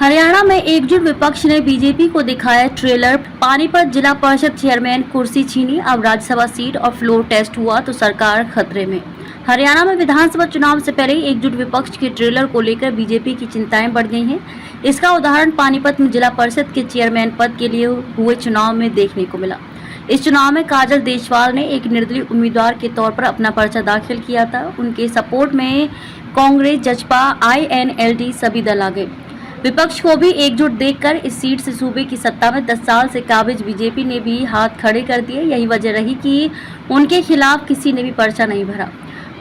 हरियाणा में एकजुट विपक्ष ने बीजेपी को दिखाया ट्रेलर। पानीपत जिला परिषद चेयरमैन कुर्सी छीनी, अब राज्यसभा सीट और फ्लोर टेस्ट हुआ तो सरकार खतरे में। हरियाणा में विधानसभा चुनाव से पहले एकजुट विपक्ष के ट्रेलर को लेकर बीजेपी की चिंताएं बढ़ गई हैं। इसका उदाहरण पानीपत में जिला परिषद के चेयरमैन पद के लिए हुए चुनाव में देखने को मिला। इस चुनाव में काजल देशवाल ने एक निर्दलीय उम्मीदवार के तौर पर अपना पर्चा दाखिल किया था। उनके सपोर्ट में कांग्रेस, जजपा, INLD सभी दल आ गए। विपक्ष को भी एकजुट देखकर इस सीट से सूबे की सत्ता में 10 साल से काबिज बीजेपी ने भी हाथ खड़े कर दिए। यही वजह रही कि उनके खिलाफ किसी ने भी पर्चा नहीं भरा।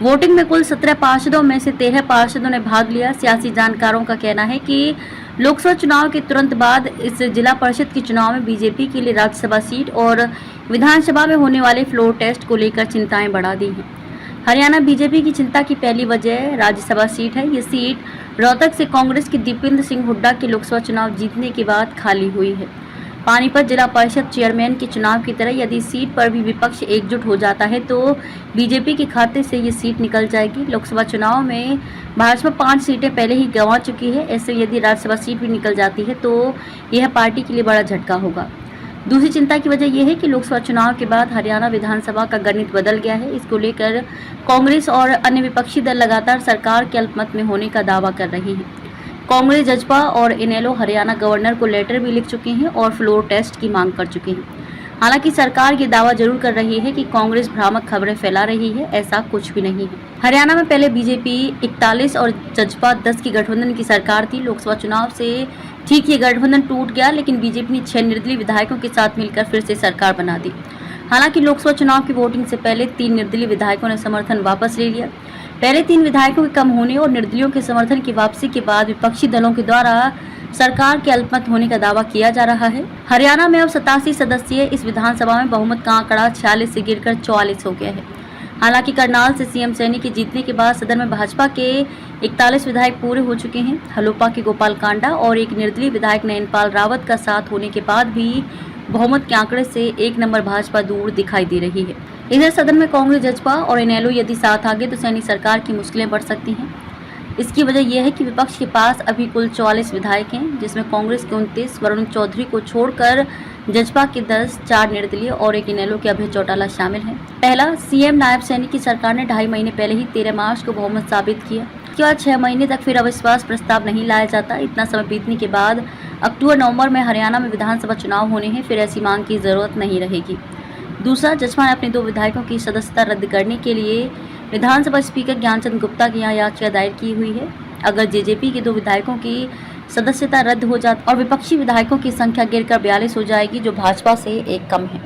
वोटिंग में कुल 17 पार्षदों में से 13 पार्षदों ने भाग लिया। सियासी जानकारों का कहना है कि लोकसभा चुनाव के तुरंत बाद इस जिला परिषद के चुनाव में बीजेपी के लिए राज्यसभा सीट और विधानसभा में होने वाले फ्लोर टेस्ट को लेकर चिंताएं बढ़ा दी हैं। हरियाणा बीजेपी की चिंता की पहली वजह राज्यसभा सीट है। ये सीट रोहतक से कांग्रेस के दीपेंद्र सिंह हुड्डा के लोकसभा चुनाव जीतने के बाद खाली हुई है। पानीपत जिला परिषद चेयरमैन के चुनाव की तरह यदि सीट पर भी विपक्ष एकजुट हो जाता है तो बीजेपी के खाते से ये सीट निकल जाएगी। लोकसभा चुनाव में भाजपा 5 सीटें पहले ही गंवा चुकी है। ऐसे यदि राज्यसभा सीट भी निकल जाती है तो यह पार्टी के लिए बड़ा झटका होगा। दूसरी चिंता की वजह यह है कि लोकसभा चुनाव के बाद हरियाणा विधानसभा का गणित बदल गया है। इसको लेकर कांग्रेस और अन्य विपक्षी दल लगातार सरकार के अल्पमत में होने का दावा कर रही हैं। कांग्रेस, जजपा और इनेलो हरियाणा गवर्नर को लेटर भी लिख चुके हैं और फ्लोर टेस्ट की मांग कर चुके हैं। हालांकि सरकार ये दावा जरूर कर रही है कि कांग्रेस भ्रामक खबरें फैला रही है, ऐसा कुछ भी नहीं है। हरियाणा में पहले बीजेपी 41 और जजपा 10 की गठबंधन की सरकार थी। लोकसभा चुनाव से ठीक ये गठबंधन टूट गया, लेकिन बीजेपी ने 6 निर्दलीय विधायकों के साथ मिलकर फिर से सरकार बना दी। हालांकि लोकसभा चुनाव की वोटिंग से पहले 3 निर्दलीय विधायकों ने समर्थन वापस ले लिया। पहले 3 विधायकों के कम होने और निर्दलीयों के समर्थन की वापसी के बाद विपक्षी दलों के द्वारा सरकार के अल्पमत होने का दावा किया जा रहा है। हरियाणा में अब 87 सदस्यीय इस विधानसभा में बहुमत का आंकड़ा 46 से गिरकर 44 हो गया है। हालांकि करनाल से सीएम सैनी के जीतने के बाद सदन में भाजपा के 41 विधायक पूरे हो चुके हैं। हलोपा के गोपाल कांडा और एक निर्दलीय विधायक नयनपाल रावत का साथ होने के बाद भी बहुमत के आंकड़े से 1 नंबर भाजपा दूर दिखाई दे रही है। इधर सदन में कांग्रेस, जजपा और इनेलो यदि साथ आ गए तो सैनी सरकार की मुश्किलें बढ़ सकती हैं। इसकी वजह यह है कि विपक्ष के पास अभी कुल 44 विधायक हैं, जिसमें कांग्रेस के 29, वरुण चौधरी को छोड़कर जजपा के 10, 4 निर्दलीय और एक इनेलो के अभय चौटाला शामिल हैं। पहला सीएम नायब सैनी की सरकार ने 2.5 महीने पहले ही 13 मार्च को बहुमत साबित किया। इसके बाद 6 महीने तक फिर अविश्वास प्रस्ताव नहीं लाया जाता। इतना समय बीतने के बाद अक्टूबर-नवंबर में हरियाणा में विधानसभा चुनाव होने हैं, फिर ऐसी मांग की जरूरत नहीं रहेगी। दूसरा, जजपा ने अपने 2 विधायकों की सदस्यता रद्द करने के लिए विधानसभा स्पीकर ज्ञानचंद गुप्ता की यहाँ याचिका दायर की हुई है। अगर जेजेपी के 2 विधायकों की सदस्यता रद्द हो जाती और विपक्षी विधायकों की संख्या गिरकर 42 हो जाएगी, जो भाजपा से 1 कम है।